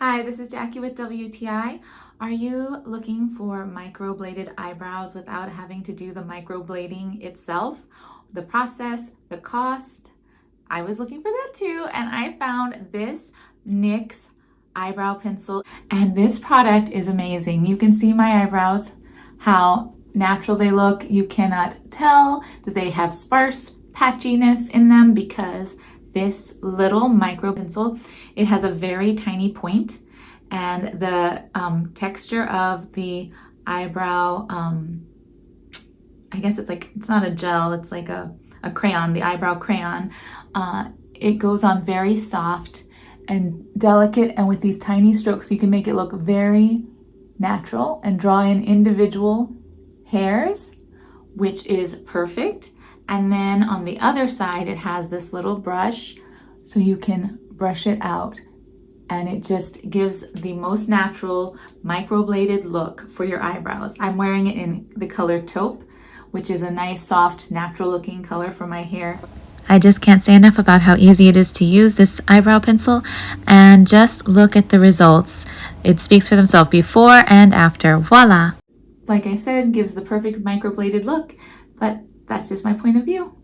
Hi, this is Jackie with WTI. Are you looking for microbladed eyebrows without having to do the microblading itself? The process, the cost? I was looking for that too, and I found this NYX eyebrow pencil, and this product is amazing. You can see my eyebrows, how natural they look. You cannot tell that they have sparse patchiness in them because this little micro pencil, it has a very tiny point, and the texture of the eyebrow, I guess it's not a gel, it's like a crayon, the eyebrow crayon. It goes on very soft and delicate, and with these tiny strokes you can make it look very natural and draw in individual hairs, which is perfect. And then on the other side, it has this little brush, so you can brush it out. And it just gives the most natural microbladed look for your eyebrows. I'm wearing it in the color taupe, which is a nice, soft, natural looking color for my hair. I just can't say enough about how easy it is to use this eyebrow pencil, and just look at the results. It speaks for themselves before and after. Voila! Like I said, gives the perfect microbladed look, but that's just my point of view.